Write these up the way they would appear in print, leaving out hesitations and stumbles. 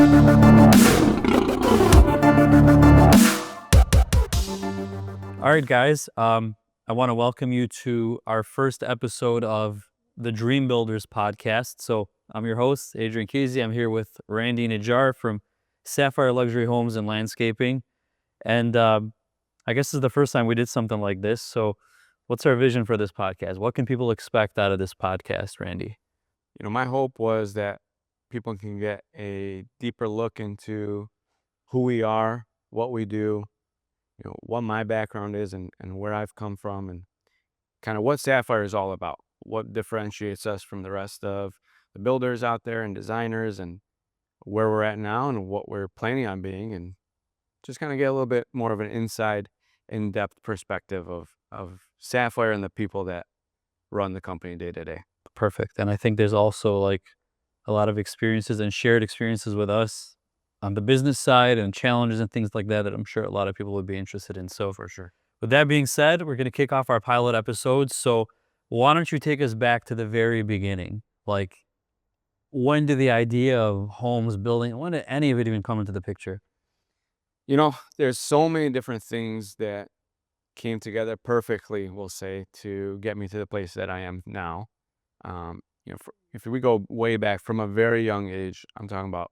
All right, guys. I want to welcome you to our first episode of the Dream Builders podcast. So I'm your host, Adrian. I'm here with Randy Najjar from Sapphire Luxury Homes and Landscaping. And I guess this is the first time we did something like this. So what's our vision for this podcast? What can people expect out of this podcast, Randy? My hope was that people can get a deeper look into who we are, what we do, what my background is and where I've come from, and kind of what Sapphire is all about, what differentiates us from the rest of the builders out there and designers, and where we're at now and what we're planning on being, and just kind of get a little bit more of an inside, in-depth perspective of Sapphire and the people that run the company day to day. Perfect. And I think there's also like a lot of experiences and shared experiences with us on the business side and challenges and things like that I'm sure a lot of people would be interested in. So For sure. with that being said, we're going to kick off our pilot episode. So why don't you take us back to the very beginning? Like, when did the idea of homes building, when did any of it even come into the picture? There's so many different things that came together perfectly, we'll say, to get me to the place that I am now. If we go way back from a very young age, I'm talking about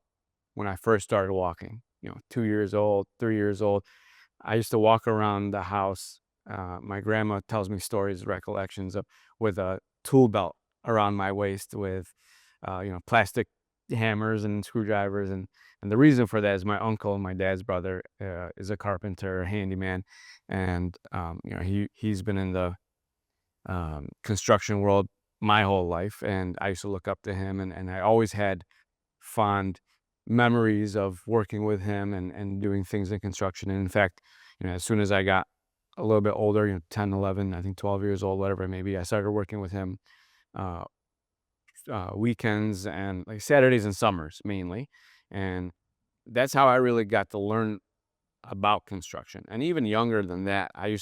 when I first started walking, 2 years old, 3 years old, I used to walk around the house. My grandma tells me stories, recollections of with a tool belt around my waist with, plastic hammers and screwdrivers. And the reason for that is my uncle, my dad's brother, is a carpenter, handyman. And, he's been in the construction world my whole life. And I used to look up to him, and I always had fond memories of working with him and doing things in construction. And in fact, as soon as I got a little bit older, 10, 11, I think 12 years old, whatever it may be, I started working with him uh, weekends and like Saturdays and summers mainly. And that's how I really got to learn about construction. And even younger than that, I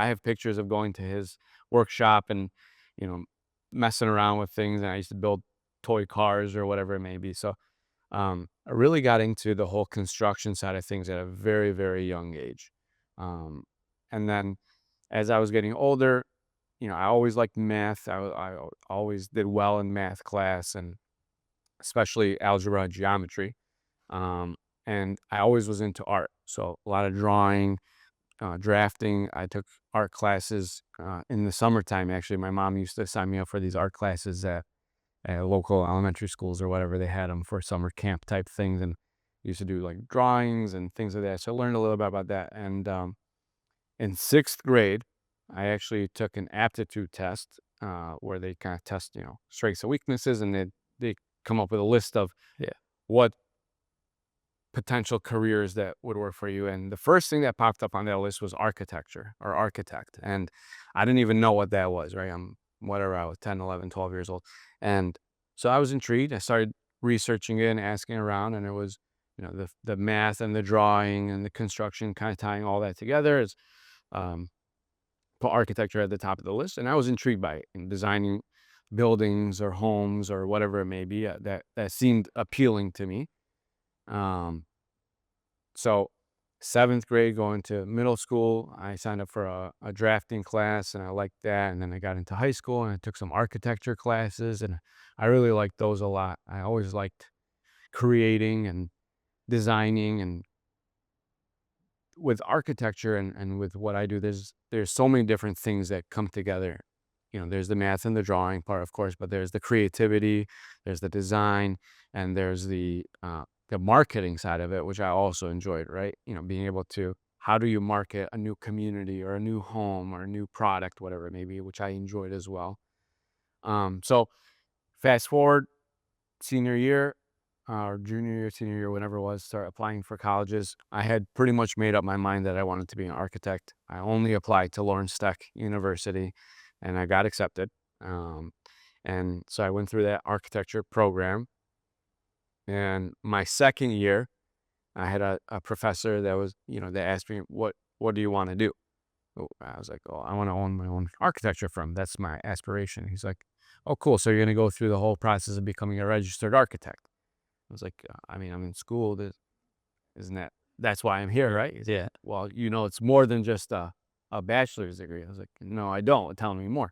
have pictures of going to his workshop and, you know, messing around with things. And I used to build toy cars or whatever it may be. So I really got into the whole construction side of things at a very, very young age. And then as I was getting older, I always liked math. I always did well in math class, and especially algebra and geometry. And I always was into art. So a lot of drawing, drafting. I took art classes in the summertime. Actually, my mom used to sign me up for these art classes at local elementary schools or whatever. They had them for summer camp type things, and used to do like drawings and things like that. So I learned a little bit about that. And in sixth grade, I actually took an aptitude test where they kind of test, strengths and weaknesses, and they come up with a list of what potential careers that would work for you. And the first thing that popped up on that list was architecture or architect. And I didn't even know what that was, right? I was 10, 11, 12 years old. And so I was intrigued. I started researching it and asking around, and it was, the math and the drawing and the construction kind of tying all that together is put architecture at the top of the list. And I was intrigued by it, and designing buildings or homes or whatever it may be, that seemed appealing to me. So seventh grade, going to middle school, I signed up for a drafting class, and I liked that. And then I got into high school and I took some architecture classes, and I really liked those a lot. I always liked creating and designing. And with architecture and with what I do, there's so many different things that come together. There's the math and the drawing part, of course, but there's the creativity, there's the design, and there's the marketing side of it, which I also enjoyed, right? Being able to, how do you market a new community or a new home or a new product, whatever it may be, which I enjoyed as well. So fast forward senior year, or junior year, senior year, whenever it was, start applying for colleges. I had pretty much made up my mind that I wanted to be an architect. I only applied to Lawrence Tech University, and I got accepted. And so I went through that architecture program. And my second year, I had a professor that was, that asked me, what do you want to do? I was like, oh, I want to own my own architecture firm. That's my aspiration. He's like, oh, cool. So you're going to go through the whole process of becoming a registered architect. was like, I mean, I'm in school. Isn't that's why I'm here, right? He's like, Yeah. well, it's more than just a bachelor's degree. I was like, no, I don't. Tell me more.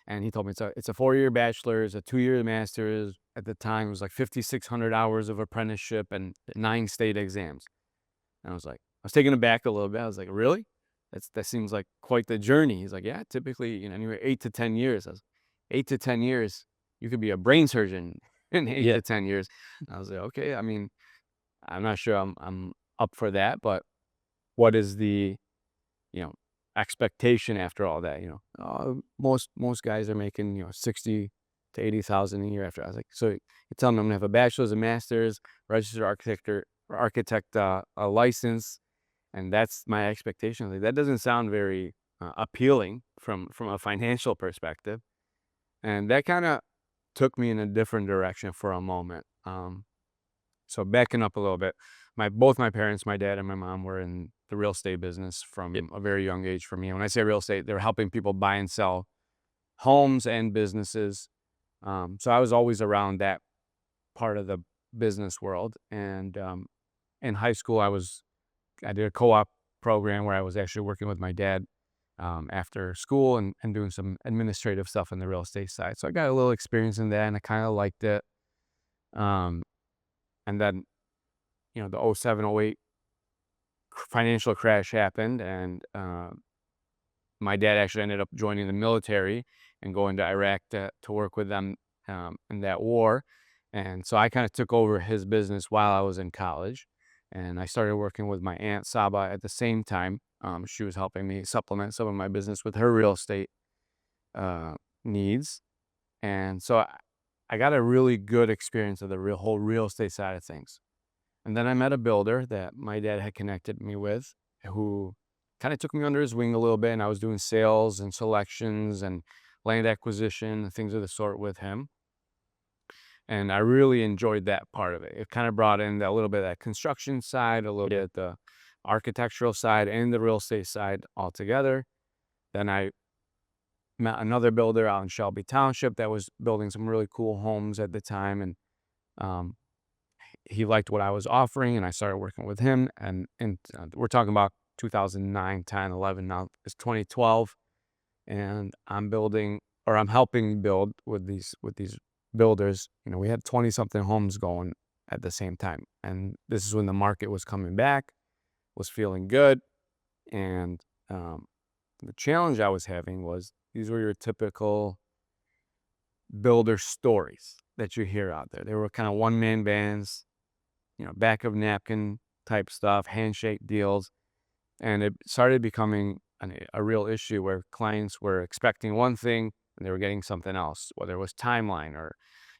And he told me it's a 4-year bachelor's, a 2-year master's. At the time, it was like 5,600 hours of apprenticeship and 9 state exams. And I was taken aback a little bit. I was like, really? That seems like quite the journey. He's like, yeah, typically, anywhere 8 to 10 years. 8 to 10 years, you could be a brain surgeon in 8 Yeah. to 10 years. I was like, okay. I mean, I'm not sure I'm up for that, but what is the, you know, expectation after all that? Most guys are making, 60 to 80,000 a year after. I was like, so you're telling me I'm gonna have a bachelor's, a master's, registered architect, a license, and that's my expectation. Like, that doesn't sound very appealing from a financial perspective, and that kind of took me in a different direction for a moment. So backing up a little bit, both my parents, my dad and my mom, were in the real estate business Yep. from a very young age for me. And when I say real estate, they're helping people buy and sell homes and businesses. So I was always around that part of the business world. And in high school, I did a co-op program where I was actually working with my dad after school and doing some administrative stuff on the real estate side. So I got a little experience in that, and I kind of liked it. Um, and then, the '07, '08 financial crash happened, and my dad actually ended up joining the military and going to Iraq to work with them in that war. And so I kind of took over his business while I was in college, and I started working with my aunt Saba at the same time. She was helping me supplement some of my business with her real estate uh, needs, and so I got a really good experience of the whole real estate side of things. And then I met a builder that my dad had connected me with, who kind of took me under his wing a little bit, and I was doing sales and selections and land acquisition and things of the sort with him. And I really enjoyed that part of it. It kind of brought in that little bit of that construction side, a little bit the architectural side and the real estate side all together. Then I met another builder out in Shelby Township that was building some really cool homes at the time, and um, he liked what I was offering, and I started working with him. And we're talking about 2009, 10, 11. Now it's 2012, and I'm helping build with these builders. We had 20 something homes going at the same time, and this is when the market was coming back, was feeling good, and the challenge I was having was these were your typical builder stories that you hear out there. They were kind of one-man bands, back of napkin type stuff, handshake deals. And it started becoming a real issue where clients were expecting one thing and they were getting something else, whether it was timeline or,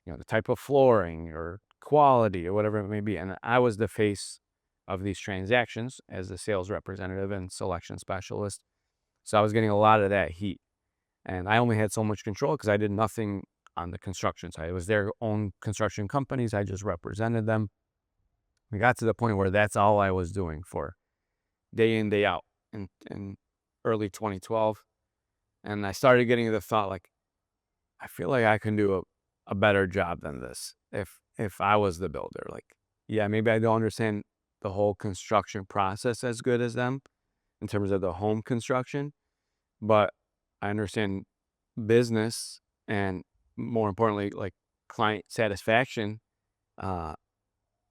the type of flooring or quality or whatever it may be. And I was the face of these transactions as the sales representative and selection specialist. So I was getting a lot of that heat. And I only had so much control because I did nothing on the construction side. It was their own construction companies. I just represented them. We got to the point where that's all I was doing for day in, day out in early 2012. And I started getting the thought, like, I feel like I can do a better job than this if I was the builder. Like, yeah, maybe I don't understand the whole construction process as good as them in terms of the home construction, but I understand business and, more importantly, like, client satisfaction uh,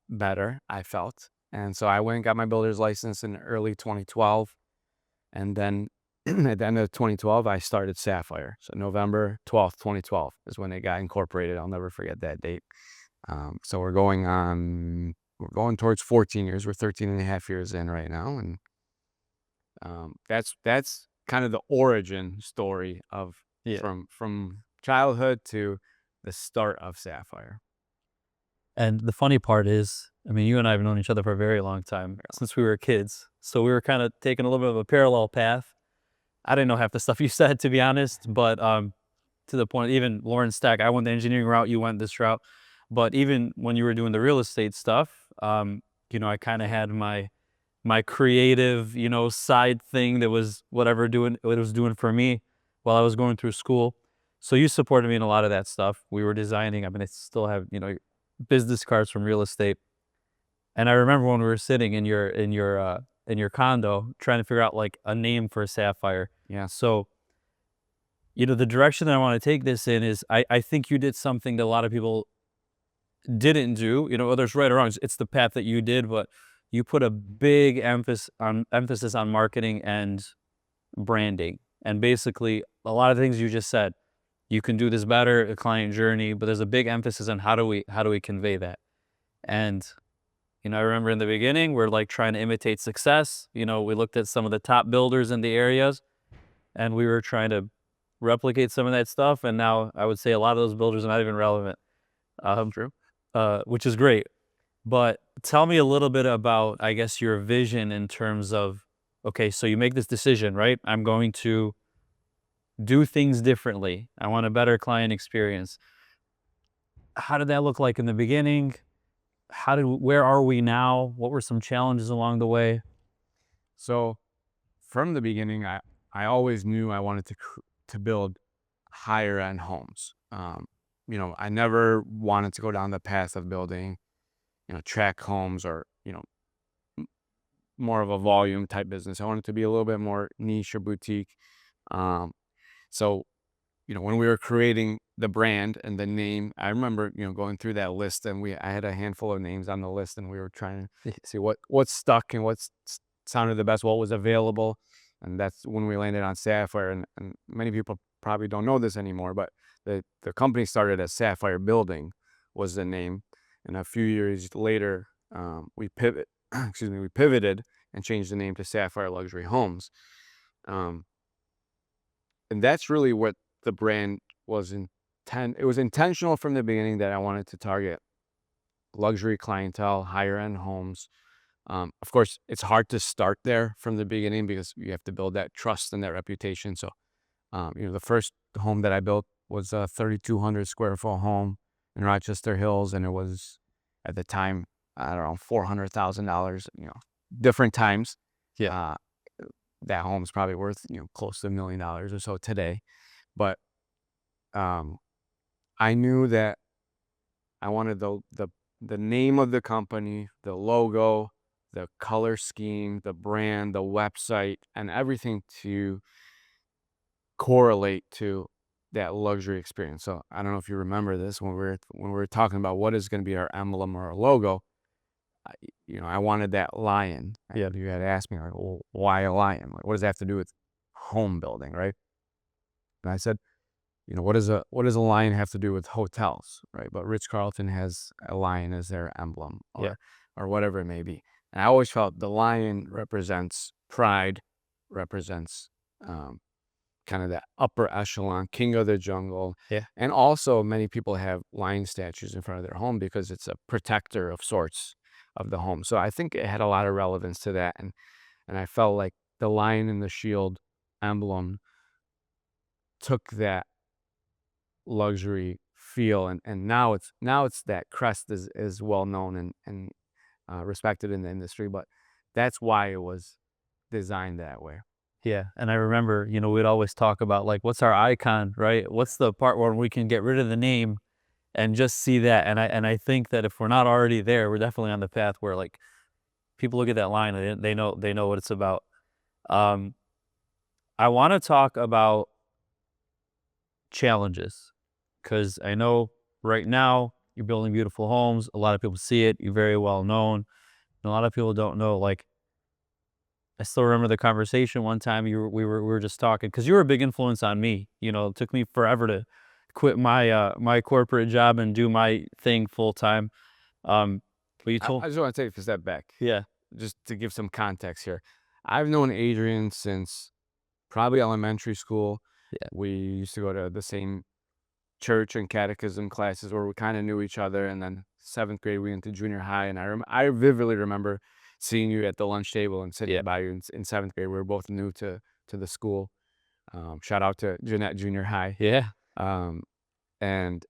better, I felt. And so I went and got my builder's license in early 2012. And then at the end of 2012, I started Sapphire. So November 12th, 2012 is when it got incorporated. I'll never forget that date. So we're going towards 14 years. We're 13 and a half years in right now. And that's kind of the origin story of from childhood to the start of Sapphire. And the funny part is, I mean, you and I have known each other for a very long time, since we were kids. So we were kind of taking a little bit of a parallel path. I didn't know half the stuff you said, to be honest, but to the point, even Lauren Stack, I went the engineering route, you went this route. But even when you were doing the real estate stuff, I kind of had my creative, side thing that was what it was doing for me while I was going through school. So you supported me in a lot of that stuff. We were designing. I mean, I still have, business cards from real estate. And I remember when we were sitting in your condo trying to figure out like a name for Sapphire. Yeah. So, the direction that I want to take this in is I think you did something that a lot of people didn't do. Whether it's right or wrong, it's the path that you did, but you put a big emphasis on marketing and branding. And basically a lot of things you just said. You can do this better, a client journey, but there's a big emphasis on how do we convey that. And I remember in the beginning, we're like trying to imitate success. We looked at some of the top builders in the areas and we were trying to replicate some of that stuff. And now I would say a lot of those builders are not even relevant. True. Which is great. But tell me a little bit about, I guess, your vision in terms of, okay, so you make this decision, right? I'm going to do things differently. I want a better client experience. How did that look like in the beginning? Where are we now? What were some challenges along the way? So from the beginning, I always knew I wanted to build higher end homes. I never wanted to go down the path of building, track homes or, more of a volume type business. I wanted to be a little bit more niche or boutique. So, when we were creating the brand and the name, I remember, going through that list and I had a handful of names on the list and we were trying to see what stuck and sounded the best, what was available. And that's when we landed on Sapphire. And many people probably don't know this anymore, but the company started as Sapphire Building was the name. And a few years later, we pivoted and changed the name to Sapphire Luxury Homes. And that's really what the brand was it was intentional from the beginning that I wanted to target luxury clientele, higher end homes. Of course, it's hard to start there from the beginning because you have to build that trust and that reputation. So, the first home that I built was a 3,200 square foot home in Rochester Hills, and it was at the time, I don't know, $400,000. Different times. Yeah. That home's probably worth close to $1 million or so today, but I knew that I wanted the name of the company, the logo, the color scheme, the brand, the website, and everything to correlate to that luxury experience. So I don't know if you remember this when we were talking about what is going to be our emblem or our logo. I wanted that lion. Yeah. You had asked me, like, well, why a lion? Like, what does that have to do with home building, right? And I said, what does a lion have to do with hotels, right? But Ritz-Carlton has a lion as their emblem, or whatever it may be. And I always felt the lion represents pride, represents kind of that upper echelon, king of the jungle. Yeah. And also many people have lion statues in front of their home because it's a protector of sorts of the home. So I think it had a lot of relevance to that. And I felt like the lion and the shield emblem took that luxury feel, and now it's that crest is well known and respected in the industry, but that's why it was designed that way. Yeah. And I remember, we'd always talk about like, what's our icon, right? What's the part where we can get rid of the name and just see that? And I think that if we're not already there, we're definitely on the path where like people look at that line and they know what it's about. I want to talk about challenges because I know right now you're building beautiful homes. A lot of people see it. You're very well known. And a lot of people don't know. Like, I still remember the conversation one time we were just talking because you were a big influence on me. It took me forever to quit my my corporate job and do my thing full time. But you told I just want to take a step back. Yeah. Just to give some context here. I've known Adrian since probably elementary school. Yeah. We used to go to the same church and catechism classes where we kind of knew each other. And then 7th grade, we went to junior high. And I vividly remember seeing you at the lunch table and sitting by you in 7th grade. We were both new to the school. Shout out to Jeanette Junior High. Yeah. And,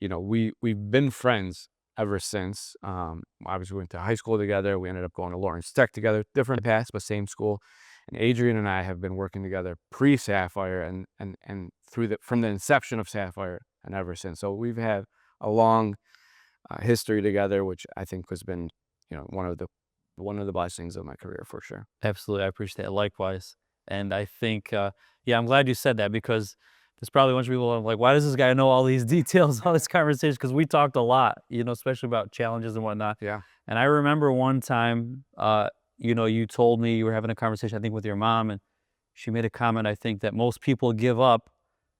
we've been friends ever since. Obviously, we went to high school together. We ended up going to Lawrence Tech together, different paths, but same school. And Adrian and I have been working together pre-Sapphire and from the inception of Sapphire and ever since. So we've had a long history together, which I think has been, one of the blessings of my career for sure. Absolutely, I appreciate that. Likewise, and I think, yeah, I'm glad you said that because there's probably a bunch of people that are like, "Why does this guy know all these details, all this conversation?" Because we talked a lot, especially about challenges and whatnot. Yeah. And I remember one time, you told me you were having a conversation, I think, with your mom, and she made a comment. I think that most people give up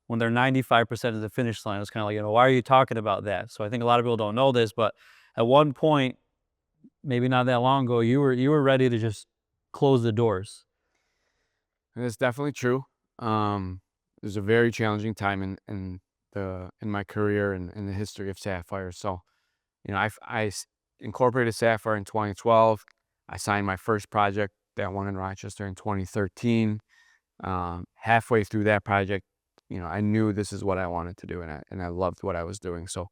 when they're 95% of the finish line. It's kind of like, why are you talking about that? So I think a lot of people don't know this, but at one point, maybe not that long ago, you were ready to just close the doors. And it's definitely true. It was a very challenging time in my career and in the history of Sapphire. So, incorporated Sapphire in 2012. I signed my first project, that one in Rochester, in 2013. Halfway through that project, I knew this is what I wanted to do, and I loved what I was doing. So,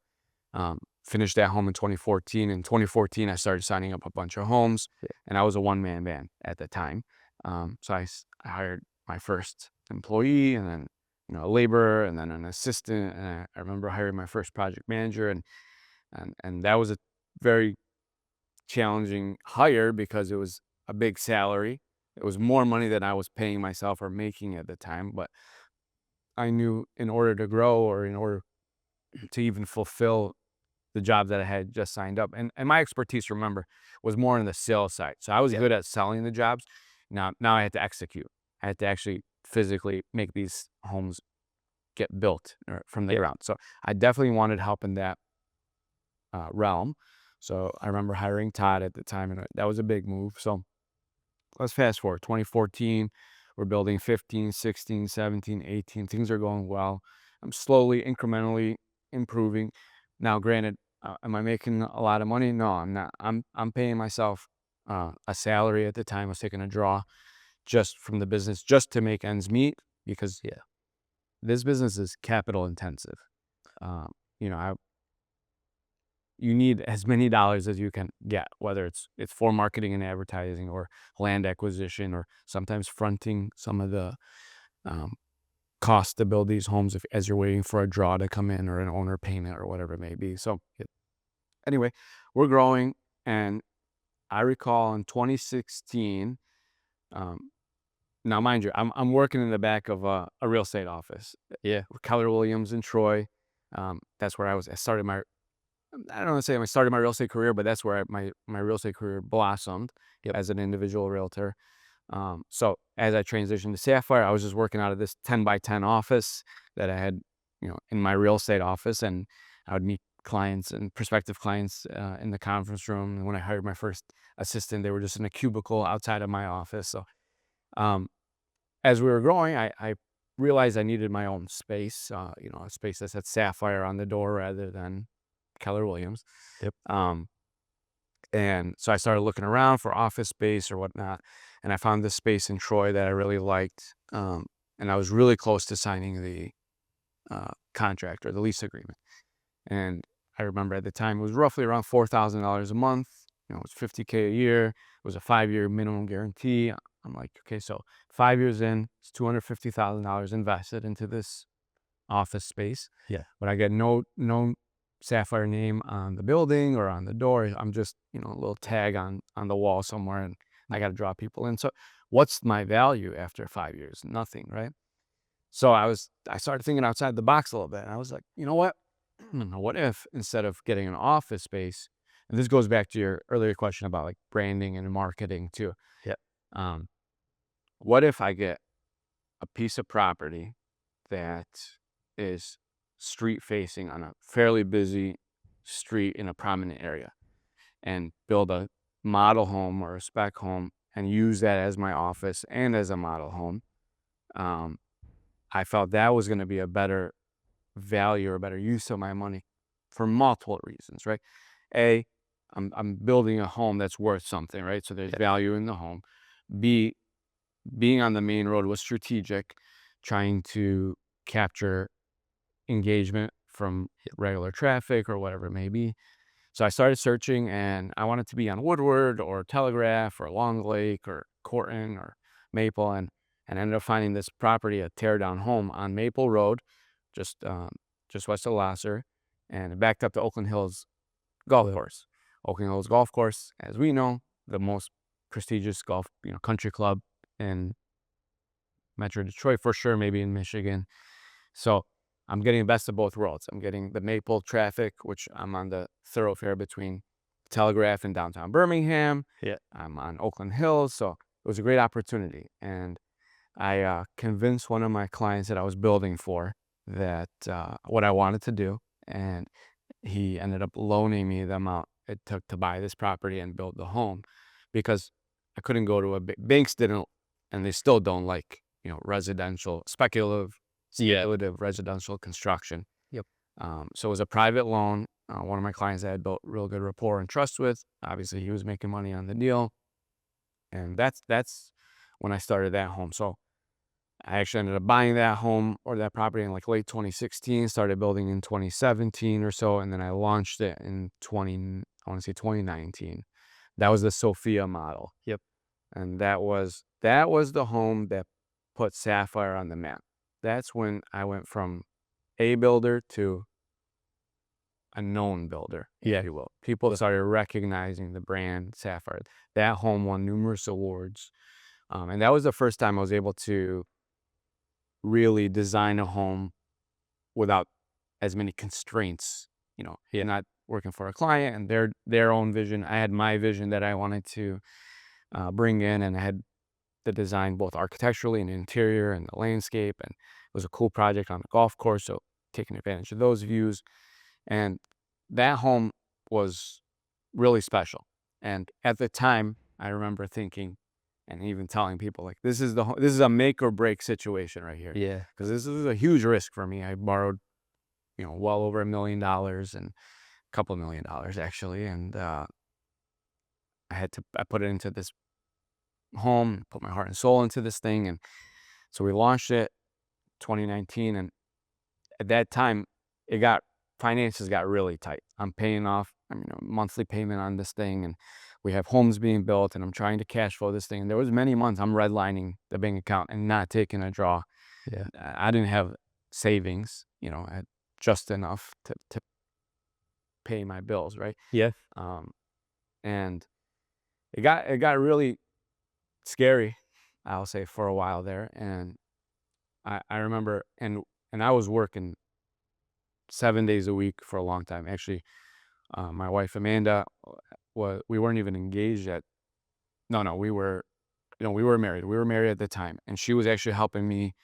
finished that home in 2014. In 2014, I started signing up a bunch of homes, and I was a one-man band at the time. I hired my first employee, and then a laborer, and then an assistant. And I remember hiring my first project manager, and that was a very challenging hire because it was a big salary. It was more money than I was paying myself or making at the time, but I knew in order to grow, or in order to even fulfill the job that I had just signed up. And my expertise, remember, was more on the sales side. So I was Yep. good at selling the jobs. Now I had to execute. I had to actually physically make these homes get built from the Yep. ground. So I definitely wanted help in that realm. So I remember hiring Todd at the time, and that was a big move. So let's fast forward 2014. We're building 15, 16, 17, 18. Things are going well. I'm slowly, incrementally improving. Now, granted, am I making a lot of money? No, I'm not. I'm paying myself a salary at the time. I was taking a draw just from the business just to make ends meet, because Yeah. this business is capital intensive. Um, you know, I you need as many dollars as you can get, whether it's for marketing and advertising, or land acquisition, or sometimes fronting some of the um, cost to build these homes as you're waiting for a draw to come in, or an owner payment, or whatever it may be. So anyway, we're growing, and I recall in 2016. Um, Now, mind you, I'm working in the back of a real estate office. Yeah. Keller Williams in Troy. That's where I started my. I don't want to say I started my real estate career, but that's where my real estate career blossomed Yep. as an individual realtor. So as I transitioned to Sapphire, I was just working out of this 10 by 10 office that I had, in my real estate office, and I would meet clients and prospective clients in the conference room. And when I hired my first assistant, they were just in a cubicle outside of my office. So um, as we were growing, I realized I needed my own space, a space that said Sapphire on the door rather than Keller Williams. Yep. And so I started looking around for office space or whatnot, and I found this space in Troy that I really liked. And I was really close to signing the contract, or the lease agreement. And I remember at the time it was roughly around $4,000 a month. It was $50K a year. It was a 5-year minimum guarantee. I'm like, okay, so 5 years in, it's $250,000 invested into this office space. Yeah. But I get no Sapphire name on the building or on the door. I'm just, a little tag on the wall somewhere, and I got to draw people in. So what's my value after 5 years? Nothing, right? So I started thinking outside the box a little bit. And I was like, you know what? What if, instead of getting an office space, and this goes back to your earlier question about like branding and marketing too. Yeah. Um, what if I get a piece of property that is street facing on a fairly busy street in a prominent area, and build a model home or a spec home and use that as my office and as a model home? I felt that was going to be a better value or a better use of my money for multiple reasons, right? A, I'm building a home that's worth something, right? So there's Yeah. value in the home. B, being on the main road was strategic, trying to capture engagement from regular traffic or whatever it may be. So I started searching, and I wanted to be on Woodward or Telegraph or Long Lake or Corton or Maple, and ended up finding this property, a tear down home on Maple Road, just west of Lasser, and it backed up to Oakland Hills golf course. Oakland Hills Golf Course, as we know, the most prestigious golf, country club in Metro Detroit for sure, maybe in Michigan. So I'm getting the best of both worlds. I'm getting the Maple traffic, which I'm on the thoroughfare between Telegraph and downtown Birmingham. Yeah. I'm on Oakland Hills. So it was a great opportunity. And I convinced one of my clients that I was building for that what I wanted to do. And he ended up loaning me the amount it took to buy this property and build the home, because I couldn't go to banks didn't, and they still don't like, residential, speculative residential construction. Yep. So it was a private loan. One of my clients I had built real good rapport and trust with. Obviously, he was making money on the deal. And that's when I started that home. So I actually ended up buying that home or that property in like late 2016, started building in 2017 or so, and then I launched it in 2019. That was the Sophia model. Yep. And that was the home that put Sapphire on the map. That's when I went from a builder to a known builder, if you will. People started recognizing the brand Sapphire. That home won numerous awards. And that was the first time I was able to really design a home without as many constraints, not working for a client and their own vision. I had my vision that I wanted to bring in, and I had the design both architecturally and interior and the landscape, and it was a cool project on the golf course, so taking advantage of those views. And that home was really special. And at the time, I remember thinking and even telling people, like, this is a make or break situation right here. Yeah. Because this is a huge risk for me. I borrowed, well over $1 million and a couple $1 million actually. And I put it into this home, put my heart and soul into this thing. And so we launched it 2019. And at that time, finances got really tight. I'm paying off, a monthly payment on this thing, and we have homes being built, and I'm trying to cash flow this thing. And there was many months I'm redlining the bank account and not taking a draw. Yeah. I didn't have savings, I had just enough to pay my bills, right? Yeah. And it got really scary, I'll say, for a while there. And I remember, and I was working 7 days a week for a long time. Actually, my wife Amanda, we weren't even engaged yet. No, we were married. We were married at the time, and she was actually helping me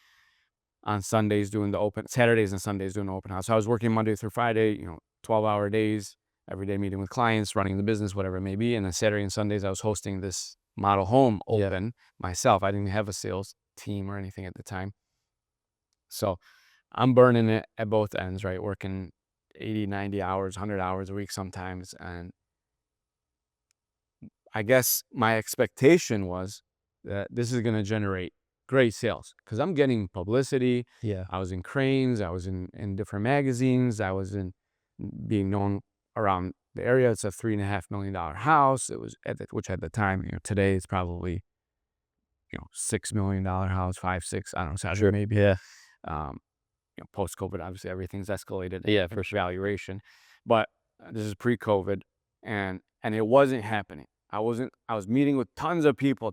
on Saturdays and Sundays doing the open house. So I was working Monday through Friday, 12-hour days, every day meeting with clients, running the business, whatever it may be. And then Saturday and Sundays, I was hosting this model home open myself. I didn't have a sales team or anything at the time. So I'm burning it at both ends, right? Working 80, 90 hours, 100 hours a week sometimes. And I guess my expectation was that this is going to generate great sales because I'm getting publicity. Yeah. I was in Cranes. I was in different magazines. I was being known around the area. It's a $3.5 million house. It was which at the time, today it's probably, $6 million house, 5, 6, I don't know, Saturday maybe. Yeah. Post-COVID, obviously everything's escalated. Yeah, for sure. Valuation, but this is pre-COVID, and it wasn't happening. I was meeting with tons of people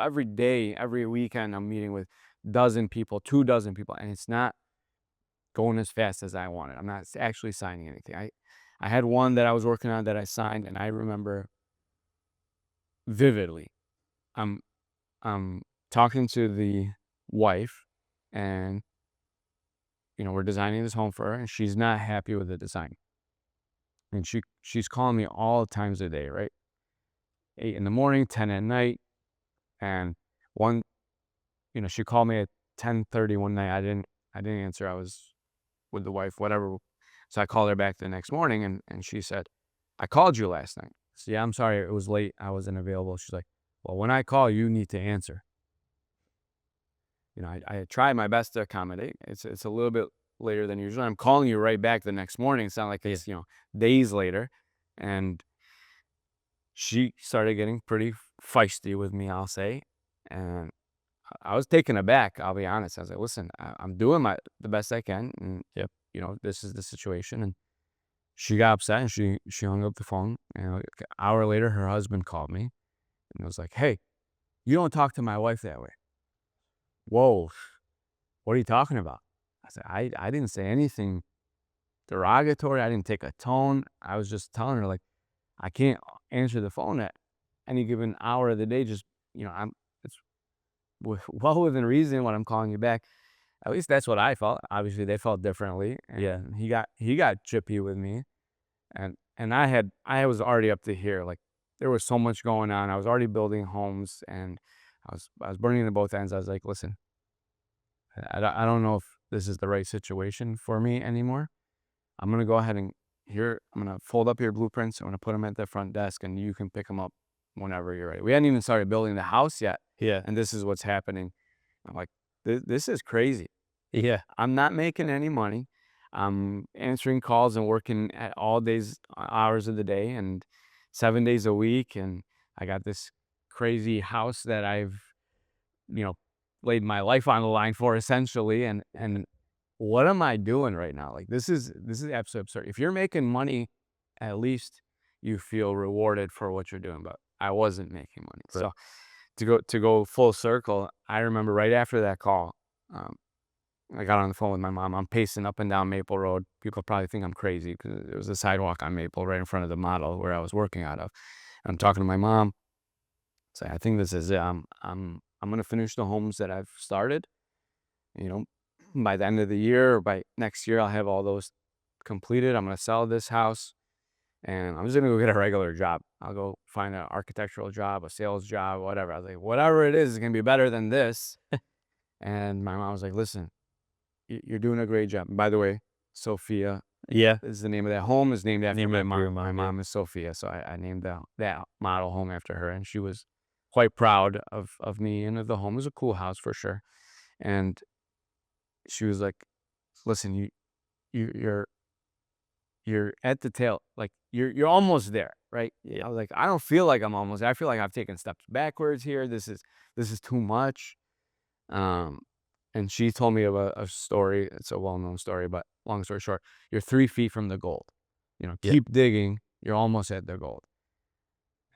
every day, every weekend. I'm meeting with 2 dozen people, and it's not going as fast as I wanted. I'm not actually signing anything. I had one that I was working on that I signed, and I remember vividly. I'm talking to the wife, and we're designing this home for her, and she's not happy with the design. And she's calling me all times of day, right? 8 in the morning, 10 at night. And she called me at 10:30 one night. I didn't answer. I was with the wife, whatever. So I called her back the next morning, and she said, I called you last night. I said, yeah, I'm sorry. It was late. I wasn't available. She's like, well, when I call, you need to answer. I tried my best to accommodate. It's a little bit later than usual. I'm calling you right back the next morning. It's not like it's, days later. And she started getting pretty feisty with me, I'll say. And I was taken aback, I'll be honest. I was like, listen, I'm doing the best I can. And, this is the situation. And she got upset and she hung up the phone. And like an hour later, her husband called me and was like, "Hey, you don't talk to my wife that way." Whoa, what are you talking about? I said, I didn't say anything derogatory. I didn't take a tone. I was just telling her, like, I can't answer the phone at any given hour of the day. Just, it's well within reason when I'm calling you back. At least that's what I felt. Obviously, they felt differently. Yeah. And he got chippy with me. And I was already up to here. Like, there was so much going on. I was already building homes, and I was burning to both ends. I was like, listen, I don't know if this is the right situation for me anymore. I'm gonna go ahead and I'm gonna fold up your blueprints. I'm gonna put them at the front desk, and you can pick them up whenever you're ready. We hadn't even started building the house yet, Yeah. and this is what's happening. I'm like, this is crazy. Yeah. I'm not making any money. I'm answering calls and working at all hours of the day and 7 days a week. And I got this crazy house that I've, you know, laid my life on the line for, essentially. And what am I doing right now? Like, this is absolutely absurd. If you're making money, at least you feel rewarded for what you're doing. But I wasn't making money. Right. So to go full circle, I remember right after that call, um, I got on the phone with my mom. I'm pacing up and down Maple Road. People probably think I'm crazy because there was a sidewalk on Maple right in front of the model where I was working out of. I'm talking to my mom. Say, I think this is it. I'm gonna finish the homes that I've started. You know, by the end of the year or by next year, I'll have all those completed. I'm gonna sell this house, and I'm just gonna go get a regular job. I'll go find an architectural job, a sales job, whatever. I was like, whatever it is gonna be better than this. And my mom was like, listen, you're doing a great job. By the way, Sophia Yeah. is the name of that home. Is named after Named my after your mom. My mom, yeah. mom is Sophia, so I named that model home after her, and she was quite proud of me and of the home. It was a cool house for sure. And she was like, "Listen, you're you're at the tail. Like, you're almost there, right?" Yeah. I was like, "I don't feel like I'm almost there. I feel like I've taken steps backwards here. This is too much." Um, and she told me of a story. It's a well-known story, but long story short, you're 3 feet from the gold. Yeah. Keep digging. You're almost at the gold.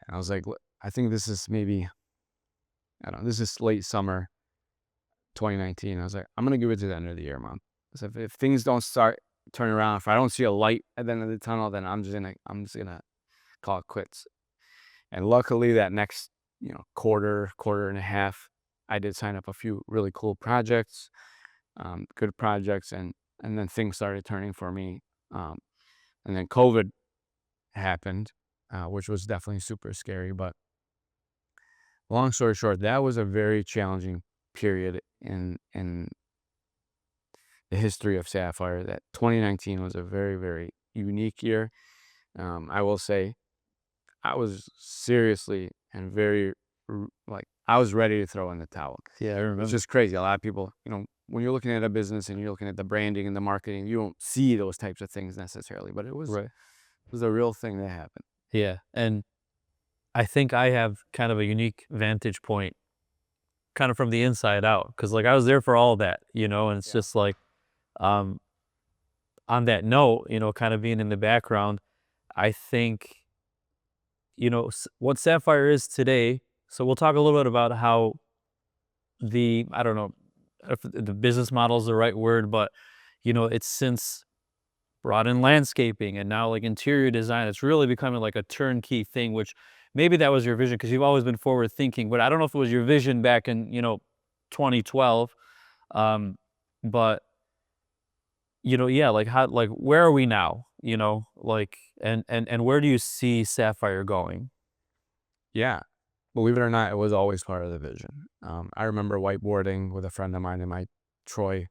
And I was like, I think this is maybe, I don't know, this is late summer 2019. I was like, I'm going to give it to the end of the year, Mom. So if things don't start turning around, if I don't see a light at the end of the tunnel, then I'm just gonna call it quits. And luckily that next, quarter and a half, I did sign up a few really cool projects, good projects, and then things started turning for me. Um, and then COVID happened, which was definitely super scary. But long story short, that was a very challenging period in the history of Sapphire. That 2019 was a very, very unique year. I will say I was seriously and very, like, I was ready to throw in the towel. Yeah, I It's remember. just crazy. A lot of people, when you're looking at a business and you're looking at the branding and the marketing, you don't see those types of things necessarily, but it was Right. it was a real thing that happened. Yeah. And I think I have kind of a unique vantage point kind of from the inside out because like I was there for all of that, and it's Yeah. just like um on that note, kind of being in the background, I think, what Sapphire is today. So we'll talk a little bit about how I don't know if the business model is the right word, but, it's since brought in landscaping and now like interior design. It's really becoming like a turnkey thing, which maybe that was your vision because you've always been forward thinking, but I don't know if it was your vision back in, 2012. Um, but yeah, like how, like where are we now? Like and where do you see Sapphire going? Yeah. Believe it or not, it was always part of the vision. I remember whiteboarding with a friend of mine in my Troy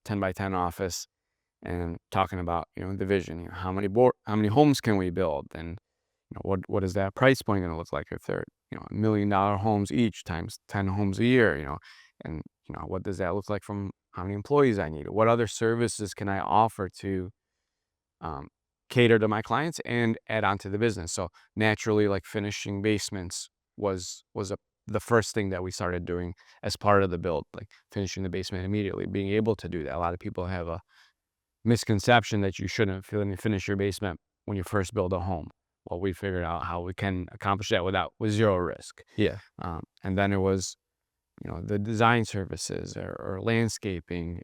10 by 10 office and talking about, the vision. How many homes can we build? And what is that price point going to look like if they're, $1 million homes each times 10 homes a year, and, what does that look like from how many employees I need? What other services can I offer to um, cater to my clients and add on to the business? So naturally, like finishing basements was the first thing that we started doing as part of the build, like finishing the basement immediately, being able to do that. A lot of people have misconception that you shouldn't finish your basement when you first build a home. Well, we figured out how we can accomplish that with zero risk. Yeah. And then it was, the design services or landscaping.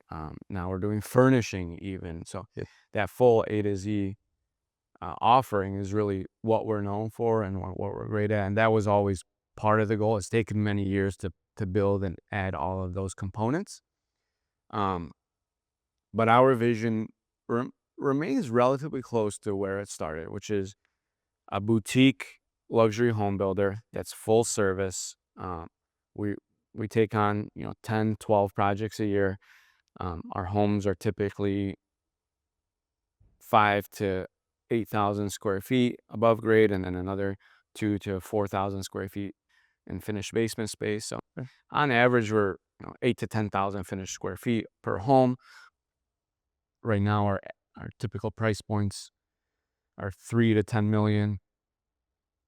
Now we're doing furnishing even. So that full A to Z offering is really what we're known for and what we're great at. And that was always part of the goal. It's taken many years to build and add all of those components. But our vision remains relatively close to where it started, which is a boutique luxury home builder that's full service. We take on 10, 12 projects a year. Our homes are typically 5,000 to 8,000 square feet above grade, and then another 2,000 to 4,000 square feet in finished basement space. So on average, we're 8,000 to 10,000 finished square feet per home. Right now, our typical price points are $3 to $10 million,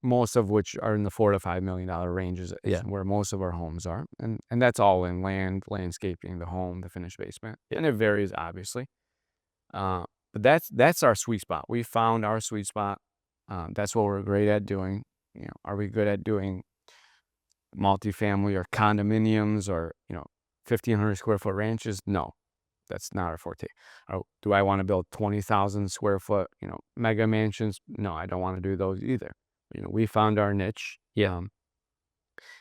most of which are in the $4 to $5 million ranges. Where most of our homes are, and that's all in landscaping, the home, the finished basement, and it varies obviously. But that's our sweet spot. We found our sweet spot. That's what we're great at doing. Are we good at doing multifamily or condominiums or 1,500 square foot ranches? No. That's not our forte. Do I want to build 20,000 square foot, mega mansions? No, I don't want to do those either. We found our niche, in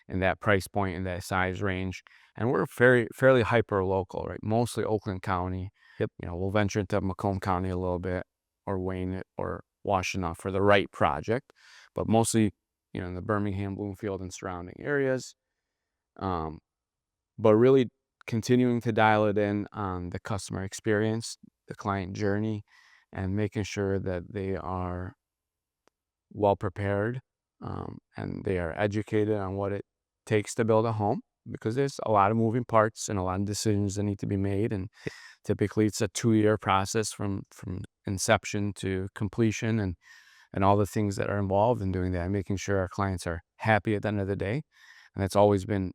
that price point, in that size range, and we're fairly hyper local, right? Mostly Oakland County. We'll venture into Macomb County a little bit, or Wayne or Washtenaw for the right project, but mostly, in the Birmingham, Bloomfield, and surrounding areas. But really continuing to dial it in on the customer experience, the client journey, and making sure that they are well prepared and they are educated on what it takes to build a home, because there's a lot of moving parts and a lot of decisions that need to be made, and typically it's a 2-year process from inception to completion, and all the things that are involved in doing that, and making sure our clients are happy at the end of the day. And that's always been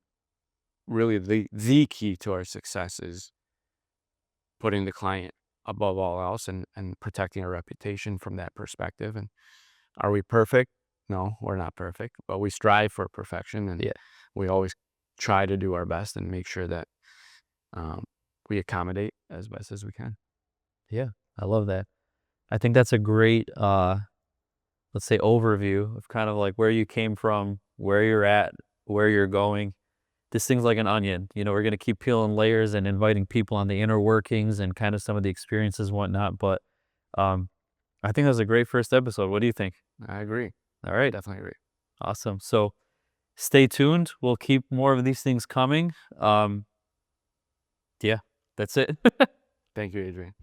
really the key to our success, is putting the client above all else and protecting our reputation from that perspective. And are we perfect? No, we're not perfect, but we strive for perfection, and we always try to do our best and make sure that we accommodate as best as we can. Yeah, I love that. I think that's a great, let's say, overview of kind of like where you came from, where you're at, where you're going. This thing's like an onion. We're going to keep peeling layers and inviting people on the inner workings and kind of some of the experiences and whatnot. But I think that's a great first episode. What do you think? I agree. All right. Definitely agree. Awesome. So stay tuned. We'll keep more of these things coming. Yeah, that's it. Thank you, Adrian.